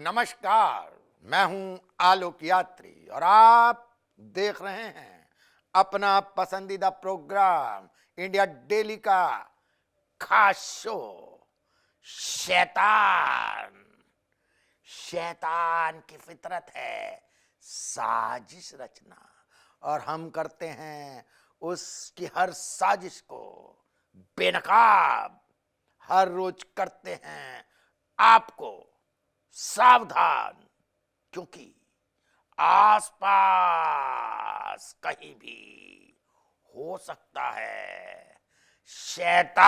नमस्कार, मैं हूं आलोक यात्री और आप देख रहे हैं अपना पसंदीदा प्रोग्राम इंडिया डेली का खास शो शैतान। शैतान की फितरत है साजिश रचना और हम करते हैं उसकी हर साजिश को बेनकाब। हर रोज करते हैं आपको सावधान, क्योंकि आसपास कहीं भी हो सकता है शैतान।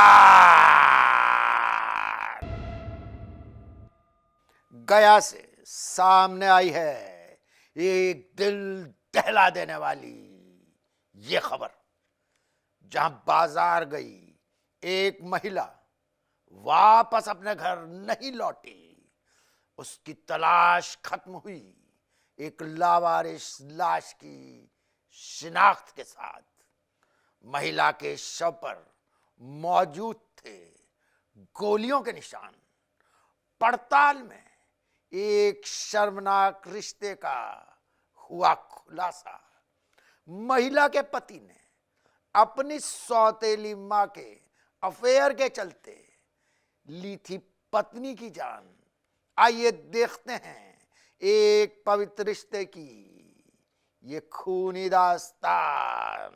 गया से सामने आई है एक दिल दहला देने वाली ये खबर, जहां बाजार गई एक महिला वापस अपने घर नहीं लौटी। उसकी तलाश खत्म हुई एक लावारिस लाश की शिनाख्त के साथ। महिला के शव पर मौजूद थे गोलियों के निशान। पड़ताल में एक शर्मनाक रिश्ते का हुआ खुलासा। महिला के पति ने अपनी सौतेली मां के अफेयर के चलते ली थी पत्नी की जान। आइए देखते हैं एक पवित्र रिश्ते की ये खूनी दास्तान।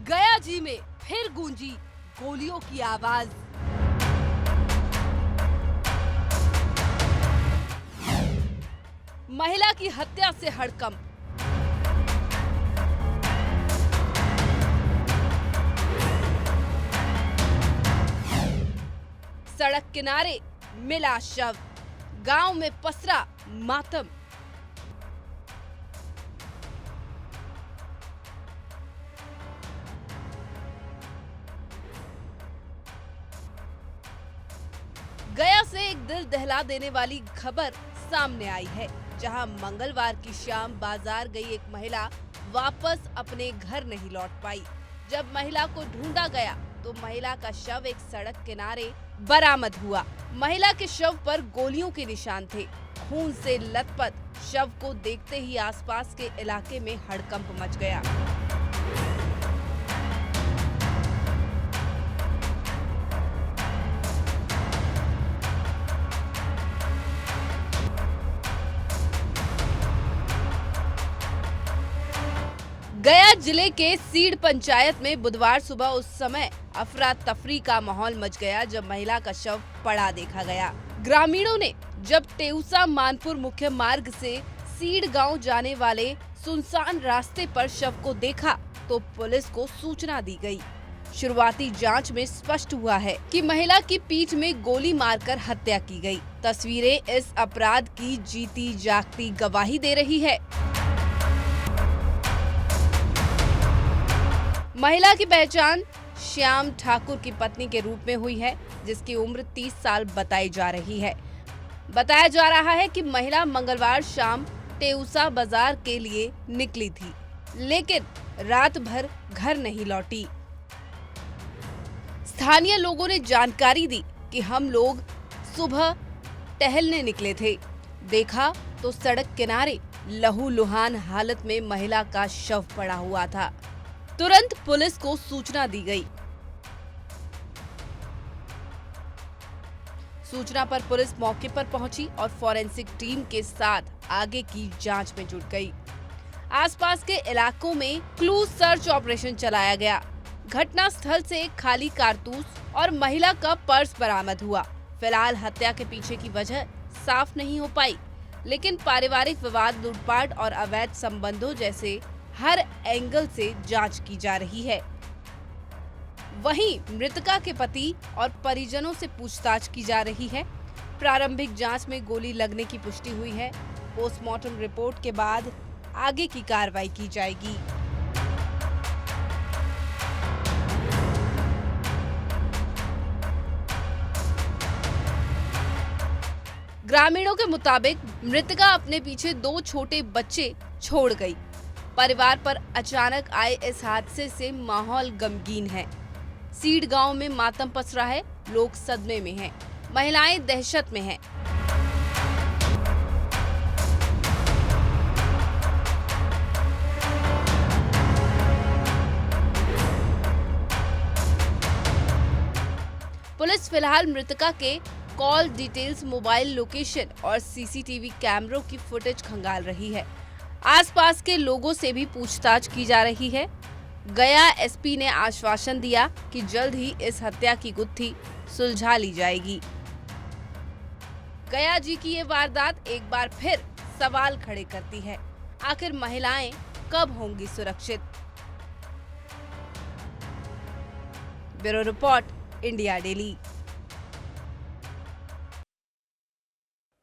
गया जी में फिर गूंजी गोलियों की आवाज। महिला की हत्या से हड़कंप। सड़क किनारे मिला शव, गांव में पसरा मातम। गया से एक दिल दहला देने वाली खबर सामने आई है, जहां मंगलवार की शाम बाजार गई एक महिला वापस अपने घर नहीं लौट पाई। जब महिला को ढूंढा गया तो महिला का शव एक सड़क किनारे बरामद हुआ। महिला के शव पर गोलियों के निशान थे। खून से लथपथ शव को देखते ही आसपास के इलाके में हड़कंप मच गया। गया जिले के सीड पंचायत में बुधवार सुबह उस समय अफरा तफरी का माहौल मच गया जब महिला का शव पड़ा देखा गया। ग्रामीणों ने जब टेउसा मानपुर मुख्य मार्ग से सीड गांव जाने वाले सुनसान रास्ते पर शव को देखा तो पुलिस को सूचना दी गई। शुरुआती जांच में स्पष्ट हुआ है कि महिला की पीठ में गोली मारकर हत्या की गई। तस्वीरें इस अपराध की जीती जागती गवाही दे रही है। महिला की पहचान श्याम ठाकुर की पत्नी के रूप में हुई है, जिसकी उम्र 30 साल बताई जा रही है। बताया जा रहा है कि महिला मंगलवार शाम टेउसा बाजार के लिए निकली थी, लेकिन रात भर घर नहीं लौटी। स्थानीय लोगों ने जानकारी दी कि हम लोग सुबह टहलने निकले थे, देखा तो सड़क किनारे लहूलुहान हालत में महिला का शव पड़ा हुआ था। तुरंत पुलिस को सूचना दी गई। सूचना पर पुलिस मौके पर पहुंची और फॉरेंसिक टीम के साथ आगे की जांच में जुट गई। आसपास के इलाकों में क्लू सर्च ऑपरेशन चलाया गया। घटना स्थल से एक खाली कारतूस और महिला का पर्स बरामद हुआ। फिलहाल हत्या के पीछे की वजह साफ नहीं हो पाई, लेकिन पारिवारिक विवाद, लूटपाट और अवैध संबंधों जैसे हर एंगल से जांच की जा रही है। वहीं मृतका के पति और परिजनों से पूछताछ की जा रही है। प्रारंभिक जांच में गोली लगने की पुष्टि हुई है। पोस्टमार्टम रिपोर्ट के बाद आगे की कार्रवाई की जाएगी। ग्रामीणों के मुताबिक मृतका अपने पीछे 2 छोटे बच्चे छोड़ गई। परिवार पर अचानक आए इस हादसे से माहौल गमगीन है। सीड गांव में मातम पसरा है, लोग सदमे में हैं, महिलाएं दहशत में हैं। पुलिस फिलहाल मृतका के कॉल डिटेल्स, मोबाइल लोकेशन और सीसीटीवी कैमरों की फुटेज खंगाल रही है। आसपास के लोगों से भी पूछताछ की जा रही है। गया एसपी ने आश्वासन दिया कि जल्द ही इस हत्या की गुत्थी सुलझा ली जाएगी। गया जी की ये वारदात एक बार फिर सवाल खड़े करती है, आखिर महिलाएं कब होंगी सुरक्षित? Bureau report, India Daily.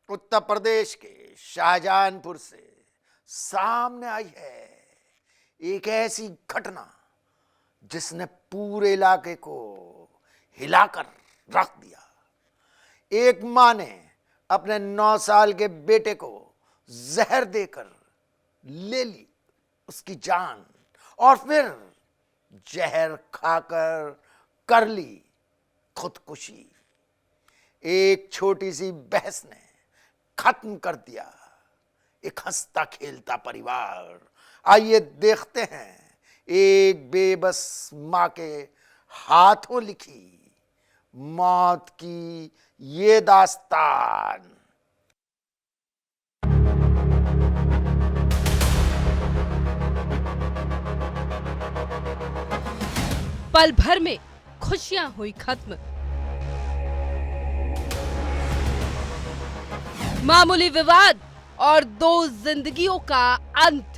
Uttar Pradesh के शाहजहांपुर से सामने आई है एक ऐसी घटना जिसने पूरे इलाके को हिलाकर रख दिया। एक मां ने अपने 9 साल के बेटे को जहर देकर ले ली उसकी जान, और फिर जहर खाकर कर ली खुदकुशी। एक छोटी सी बहस ने खत्म कर दिया एक हंसता खेलता परिवार। आइए देखते हैं एक बेबस मां के हाथों लिखी मौत की ये दास्तान। पल भर में खुशियां हुई खत्म। मामूली विवाद और 2 जिंदगियों का अंत।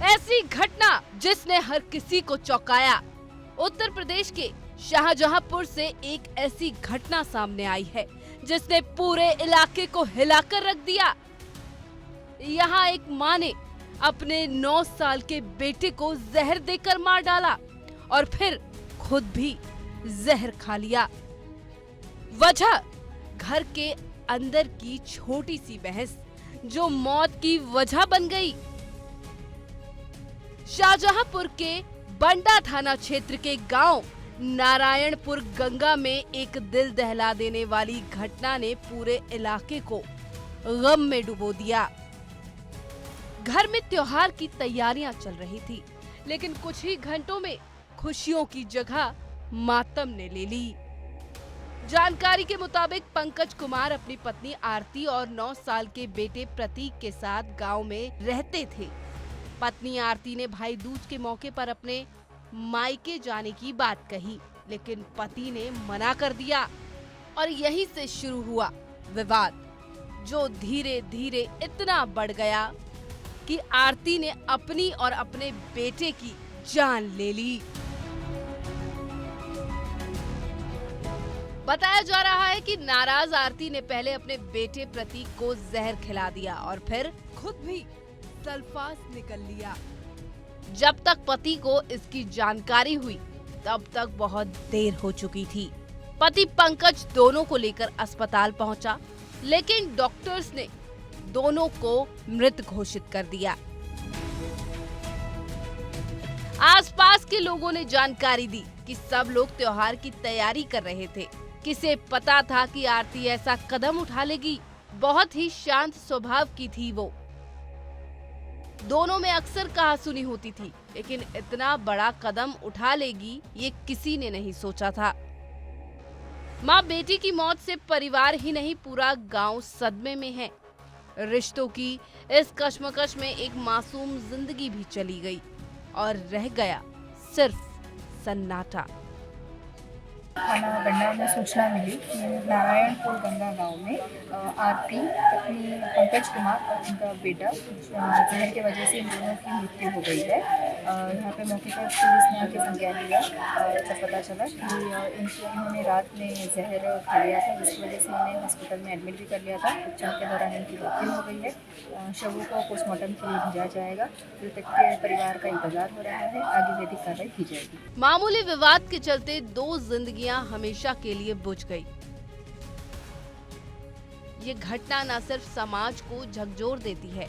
ऐसी घटना जिसने हर किसी को चौंकाया। उत्तर प्रदेश के शाहजहांपुर से एक ऐसी घटना सामने आई है जिसने पूरे इलाके को हिलाकर रख दिया। यहाँ एक मां ने अपने 9 साल के बेटे को जहर देकर मार डाला और फिर खुद भी जहर खा लिया। वजह घर के अंदर की छोटी सी बहस जो मौत की वजह बन गई। शाहजहांपुर के बंडा थाना क्षेत्र के गांव नारायणपुर गंगा में एक दिल दहला देने वाली घटना ने पूरे इलाके को गम में डुबो दिया। घर में त्योहार की तैयारियां चल रही थी, लेकिन कुछ ही घंटों में खुशियों की जगह मातम ने ले ली। जानकारी के मुताबिक पंकज कुमार अपनी पत्नी आरती और 9 साल के बेटे प्रतीक के साथ गांव में रहते थे। पत्नी आरती ने भाई दूज के मौके पर अपने मायके जाने की बात कही, लेकिन पति ने मना कर दिया और यहीं से शुरू हुआ विवाद, जो धीरे धीरे इतना बढ़ गया कि आरती ने अपनी और अपने बेटे की जान ले ली। बताया जा रहा है कि नाराज आरती ने पहले अपने बेटे प्रतीक को जहर खिला दिया और फिर खुद भी सल्फास निकल लिया। जब तक पति को इसकी जानकारी हुई तब तक बहुत देर हो चुकी थी। पति पंकज दोनों को लेकर अस्पताल पहुंचा, लेकिन डॉक्टर्स ने दोनों को मृत घोषित कर दिया। आसपास के लोगों ने जानकारी दी कि सब लोग त्योहार की तैयारी कर रहे थे। किसे पता था कि आरती ऐसा कदम उठा लेगी। बहुत ही शांत स्वभाव की थी वो। दोनों में अक्सर कहासुनी होती थी, लेकिन इतना बड़ा कदम उठा लेगी ये किसी ने नहीं सोचा था। माँ बेटी की मौत से परिवार ही नहीं पूरा गांव सदमे में है। रिश्तों की इस कश्मकश में एक मासूम जिंदगी भी चली गई और रह गया सिर्फ सन्नाटा। थाना बंडा में सूचना मिली कि नारायणपुर गंगा गांव में आरती पत्नी पंकज कुमार और उनका बेटा जहर की वजह से इन दोनों की मृत्यु हो गई है। यहाँ पे मौके पर पुलिस ने आके संज्ञान लिया। जब पता चला कि इन्होंने रात में जहर खा लिया था, जिसकी वजह से इन्हें हॉस्पिटल में एडमिट भी कर लिया था। उपचार के दौरान इनकी मृत्यु हो गई है। शवों को पोस्टमार्टम के लिए भेजा जाएगा। मृतक के परिवार का इंतजार हो रहा है, आगे विधिक कार्रवाई की जाएगी। मामूली विवाद के चलते 2 जिंदगियां हमेशा के लिए बुझ गई। ये घटना न सिर्फ समाज को झकझोर देती है,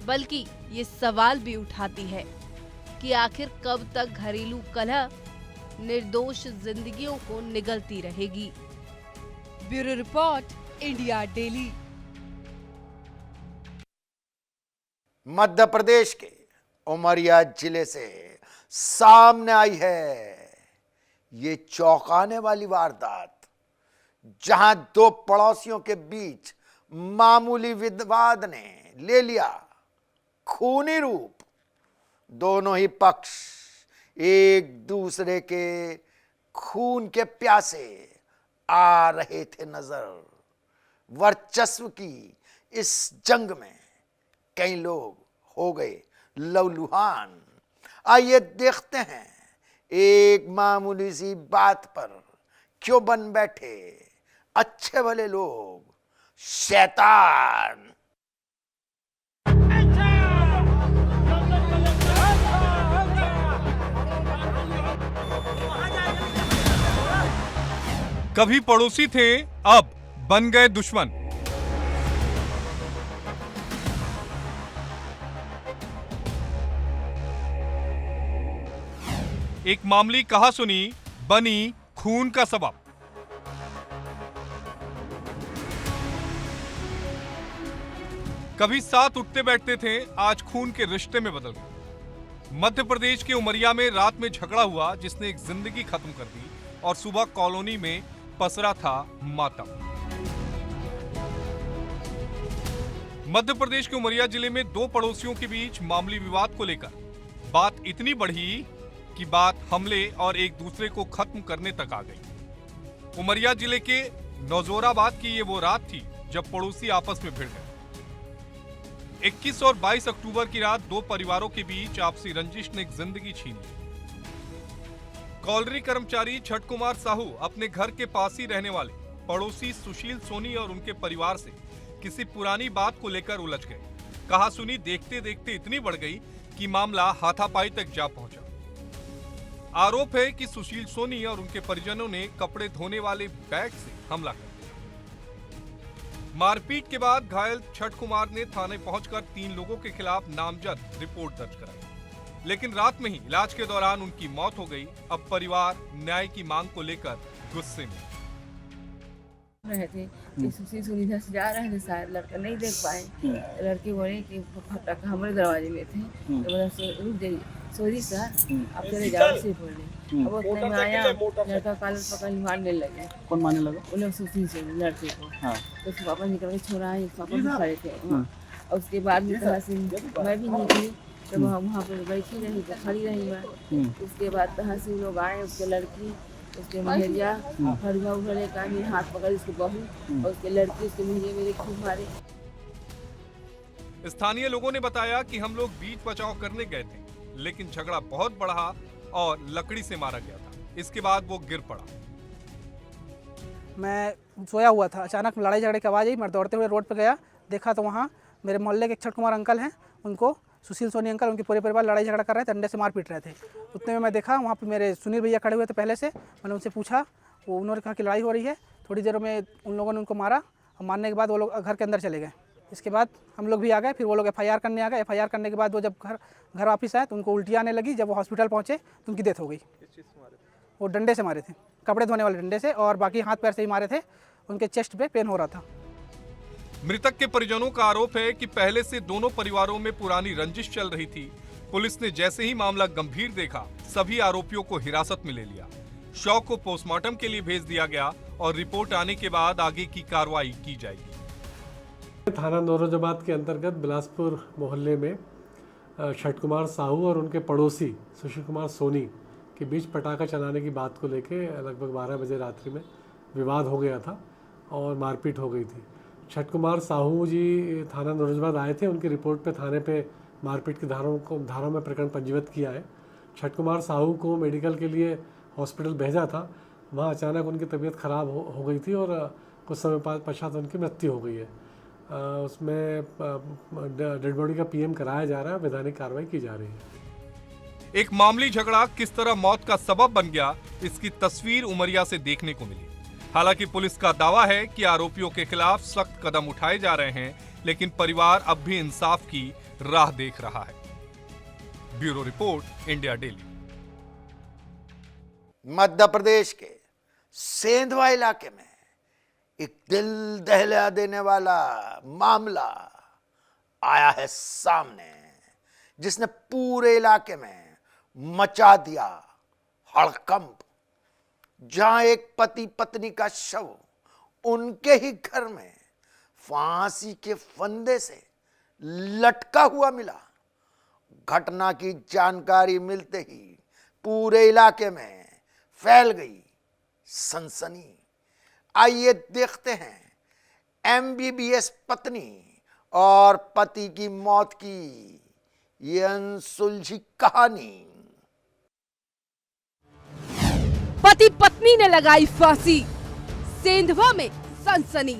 बल्कि ये सवाल भी उठाती है कि आखिर कब तक घरेलू कलह निर्दोष जिंदगियों को निगलती रहेगी। Bureau report, India Daily. Madhya Pradesh के उमरिया जिले से सामने आई है ये चौंकाने वाली वारदात, जहां दो पड़ोसियों के बीच मामूली विवाद ने ले लिया खूनी रूप। दोनों ही पक्ष एक दूसरे के खून के प्यासे आ रहे थे नजर। वर्चस्व की इस जंग में कई लोग हो गए लहूलुहान। आइए देखते हैं एक मामूली सी बात पर क्यों बन बैठे अच्छे भले लोग शैतान। कभी पड़ोसी थे, अब बन गए दुश्मन। एक मामूली कहा सुनी बनी खून का सबब। कभी साथ उठते बैठते थे, आज खून के रिश्ते में बदल गए। मध्य प्रदेश के उमरिया में रात में झगड़ा हुआ जिसने एक जिंदगी खत्म कर दी और सुबह कॉलोनी में पसरा था मातम। मध्य प्रदेश के उमरिया जिले में दो पड़ोसियों के बीच मामूली विवाद को लेकर बात इतनी बढ़ी कि बात हमले और एक दूसरे को खत्म करने तक आ गई। उमरिया जिले के नौजोराबाद की ये वो रात थी जब पड़ोसी आपस में भिड़ गए। 21 और 22 अक्टूबर की रात दो परिवारों के बीच आपसी रंजिश ने एक जिंदगी छीन ली। कॉलोनी कर्मचारी छठ कुमार साहू अपने घर के पास ही रहने वाले पड़ोसी सुशील सोनी और उनके परिवार से किसी पुरानी बात को लेकर उलझ गए। कहा सुनी देखते देखते इतनी बढ़ गई कि मामला हाथापाई तक जा पहुंचा। आरोप है कि सुशील सोनी और उनके परिजनों ने कपड़े धोने वाले बैग से हमला कर दिया। मारपीट के बाद घायल छठ कुमार ने थाने पहुंचकर 3 लोगों के खिलाफ नामजद रिपोर्ट दर्ज कराई, लेकिन रात में ही इलाज के दौरान उनकी मौत हो गई। अब परिवार न्याय की मांग को लेकर गुस्से में रहे थे कि सुशील सोनी इधर से जा रहे थे, शायद लड़का नहीं देख पाए। लड़के बोले कि फटाका हमारे दरवाजे में थे, तो बोला रुक जाइए सॉरी सर आप चले जाओ से बोले। अब उतने में आया लड़का कॉलर पकड़ मारने लगे। कौन मारने लगा? बोले सुशील सोनी लड़के को। हाँ। तो उसके पापा निकल के छोड़ा है, पापा भी खड़े थे वहाँ। और उसके बाद में तरह से मैं भी निकली, तो वहाँ पर बैठी रही, तो खड़ी रही मैं। उसके बाद तरह से लोग आए, उसके लड़की उसके महेरिया हरुआ उड़े का मेरे हाथ पकड़ उसके बहू और उसके लड़की उसके महेरिया मेरे खूब मारे। स्थानीय लोगों ने बताया कि हम लोग बीच बचाव करने गए थे, लेकिन झगड़ा बहुत बढ़ा और लकड़ी से मारा गया था। इसके बाद वो गिर पड़ा। मैं सोया हुआ था, अचानक लड़ाई झगड़े की आवाज़ आई। मैं दौड़ते हुए रोड पर गया, देखा तो वहाँ मेरे मोहल्ले के छठ कुमार अंकल हैं, उनको सुशील सोनी अंकल उनके पूरे परिवार लड़ाई झगड़ा कर रहे थे, डंडे से मार पीट रहे थे। उतने में मैं देखा वहाँ पे मेरे सुनील भैया खड़े हुए थे पहले से। मैंने उनसे पूछा, वो उन्होंने कहा कि लड़ाई हो रही है। थोड़ी देर में उन लोगों ने उनको मारा और मारने के बाद वो लोग घर के अंदर चले गए। इसके बाद हम लोग भी आ गए, फिर वो लोग FIR करने आ गए। FIR करने के बाद वो जब घर वापस आए तो उनको उल्टी आने लगी। जब वो हॉस्पिटल पहुँचे तो उनकी डेथ हो गई। वो डंडे से मारे थे, कपड़े धोने वाले डंडे से, और बाकी हाथ पैर से ही मारे थे। उनके चेस्ट पे पेन हो रहा था। मृतक के परिजनों का आरोप है कि पहले से दोनों परिवारों में पुरानी रंजिश चल रही थी। पुलिस ने जैसे ही मामला गंभीर देखा, सभी आरोपियों को हिरासत में ले लिया। शव को पोस्टमार्टम के लिए भेज दिया गया और रिपोर्ट आने के बाद आगे की कार्रवाई की जाएगी। थाना नौरोजाबाद के अंतर्गत बिलासपुर मोहल्ले में छठ कुमार साहू और उनके पड़ोसी सुशील कुमार सोनी के बीच पटाखा चलाने की बात को लेके लगभग 12 बजे रात्रि में विवाद हो गया था और मारपीट हो गई थी। छठ कुमार साहू जी थाना नौरोजाबाद आए थे, उनकी रिपोर्ट पे थाने पे मारपीट की धाराओं में प्रकरण पंजीबद्ध किया है। छठ कुमार साहू को मेडिकल के लिए हॉस्पिटल भेजा था, वहाँ अचानक उनकी तबीयत खराब हो गई थी और कुछ समय पश्चात उनकी मृत्यु हो गई है। उसमें डेड बॉडी का PM कराया जा रहा है, वैधानिक कार्रवाई की जा रही है। एक मामूली झगड़ा किस तरह मौत का सबब बन गया, इसकी तस्वीर उमरिया से देखने को मिली। हालांकि पुलिस का दावा है कि आरोपियों के खिलाफ सख्त कदम उठाए जा रहे हैं, लेकिन परिवार अब भी इंसाफ की राह देख रहा है। Bureau report, India Daily. Madhya Pradesh के सेंधवा इलाके में एक दिल दहला देने वाला मामला आया है सामने, जिसने पूरे इलाके में मचा दिया हड़कंप। जहां एक पति पत्नी का शव उनके ही घर में फांसी के फंदे से लटका हुआ मिला। घटना की जानकारी मिलते ही पूरे इलाके में फैल गई सनसनी। आइए देखते हैं एमबीबीएस पत्नी और पति की मौत की ये अनसुलझी कहानी। पति पत्नी ने लगाई फांसी, सेंधवा में सनसनी।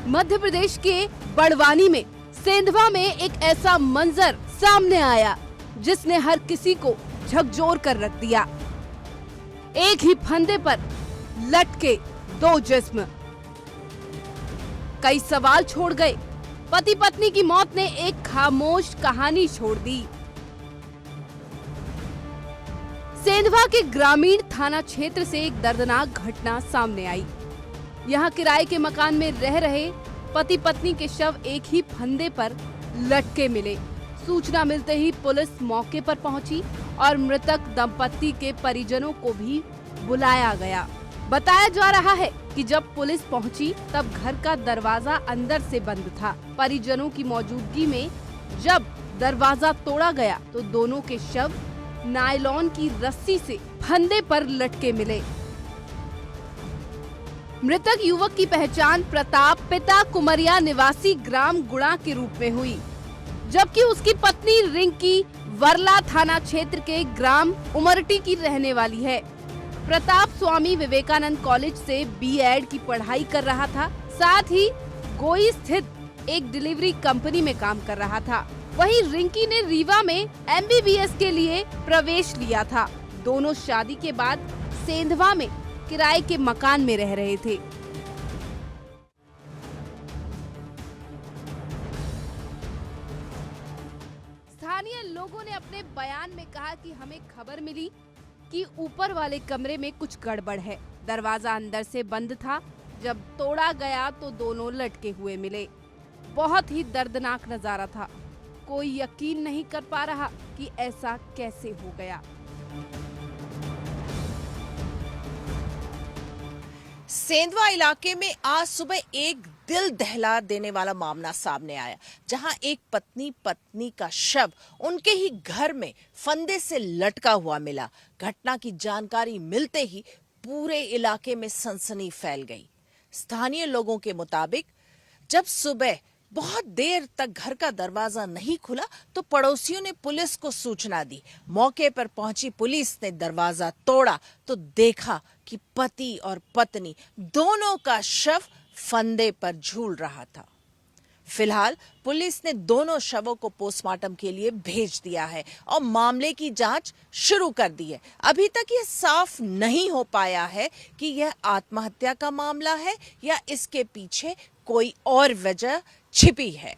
मध्य प्रदेश के बड़वानी में सेंधवा में एक ऐसा मंजर सामने आया जिसने हर किसी को झकझोर कर रख दिया। एक ही फंदे पर लटके दो जिस्म कई सवाल छोड़ गए। पति पत्नी की मौत ने एक खामोश कहानी छोड़ दी। सेंधवा के ग्रामीण थाना क्षेत्र से एक दर्दनाक घटना सामने आई। यहाँ किराए के मकान में रह रहे पति पत्नी के शव एक ही फंदे पर लटके मिले। सूचना मिलते ही पुलिस मौके पर पहुंची और मृतक दंपत्ति के परिजनों को भी बुलाया गया। बताया जा रहा है कि जब पुलिस पहुंची तब घर का दरवाजा अंदर से बंद था। परिजनों की मौजूदगी में जब दरवाजा तोड़ा गया तो दोनों के शव नायलॉन की रस्सी से फंदे पर लटके मिले। मृतक युवक की पहचान प्रताप पिता कुमरिया निवासी ग्राम गुणा के रूप में हुई, जबकि उसकी पत्नी रिंकी वर्ला थाना क्षेत्र के ग्राम उमरटी की रहने वाली है। प्रताप स्वामी विवेकानंद कॉलेज से बीएड की पढ़ाई कर रहा था, साथ ही गोई स्थित एक डिलीवरी कंपनी में काम कर रहा था। वहीं रिंकी ने रीवा में एमबीबीएस के लिए प्रवेश लिया था। दोनों शादी के बाद सेंधवा में किराए के मकान में रह रहे थे। स्थानीय लोगों ने अपने बयान में कहा कि हमें खबर मिली कि ऊपर वाले कमरे में कुछ गड़बड़ है। दरवाजा अंदर से बंद था। जब तोड़ा गया तो दोनों लटके हुए मिले। बहुत ही दर्दनाक नजारा था। कोई यकीन नहीं कर पा रहा कि ऐसा कैसे हो गया। सेंधवा इलाके में आज सुबह एक दिल दहला देने वाला मामला सामने आया, जहां एक पत्नी का शव उनके ही घर में फंदे से लटका हुआ मिला। घटना की जानकारी मिलते ही पूरे इलाके में सनसनी फैल गई। स्थानीय लोगों के मुताबिक जब सुबह बहुत देर तक घर का दरवाजा नहीं खुला तो पड़ोसियों ने पुलिस को सूचना दी। मौके पर पहुंची पुलिस ने दरवाजा तोड़ा तो देखा कि पति और पत्नी दोनों का शव फंदे पर झूल रहा था। फिलहाल पुलिस ने दोनों शवों को पोस्टमार्टम के लिए भेज दिया है और मामले की जांच शुरू कर दी है। अभी तक ये साफ नहीं हो पाया है कि यह आत्महत्या का मामला है या इसके पीछे कोई और वजह छिपी है।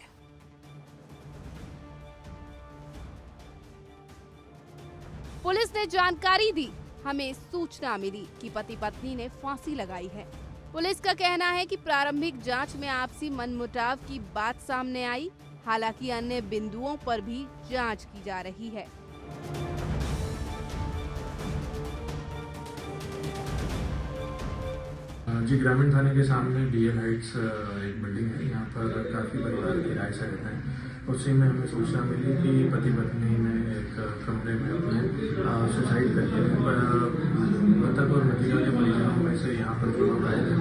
पुलिस ने जानकारी दी, हमें सूचना मिली कि पति पत्नी ने फांसी लगाई है। पुलिस का कहना है कि प्रारंभिक जांच में आपसी मनमुटाव की बात सामने आई। हालांकि अन्य बिंदुओं पर भी जांच की जा रही है। जी, ग्रामीण थाने के सामने डीएल हाइट्स एक बिल्डिंग है। यहाँ पर काफ़ी परिवार किराए से रहते हैं। उसी में हमें सूचना मिली कि पति पत्नी ने एक कमरे में अपने सुसाइड कर लिया। मृतक और मृतिका के परिजनों में से यहाँ पर जो लोग आए थे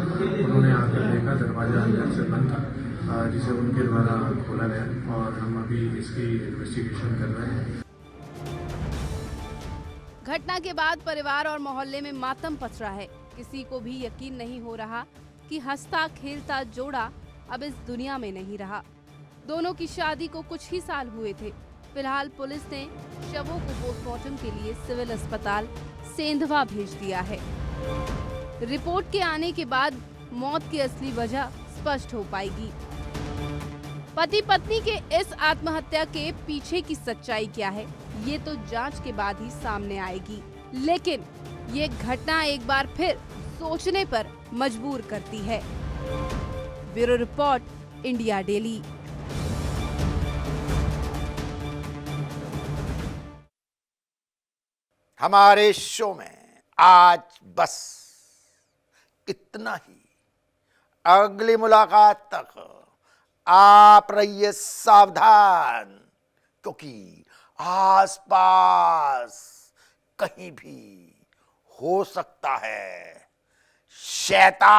उन्होंने आकर देखा दरवाजा अंदर से बंद था, जिसे उनके द्वारा खोला गया और हम अभी इसकी इन्वेस्टिगेशन कर रहे हैं। घटना के बाद परिवार और मोहल्ले में मातम पसरा है। किसी को भी यकीन नहीं हो रहा कि हंसता खेलता जोड़ा अब इस दुनिया में नहीं रहा। दोनों की शादी को कुछ ही साल हुए थे। फिलहाल पुलिस ने शवों को पोस्टमार्टम के लिए सिविल अस्पताल सेंधवा भेज दिया है। रिपोर्ट के आने के बाद मौत की असली वजह स्पष्ट हो पाएगी। पति पत्नी के इस आत्महत्या के पीछे की सच्चाई क्या है, ये तो जांच के बाद ही सामने आएगी। लेकिन ये घटना एक बार फिर सोचने पर मजबूर करती है। Bureau report, India daily. हमारे शो में आज बस इतना ही। अगली मुलाकात तक आप रहिए सावधान, क्योंकि आसपास कहीं भी हो सकता है शैतान।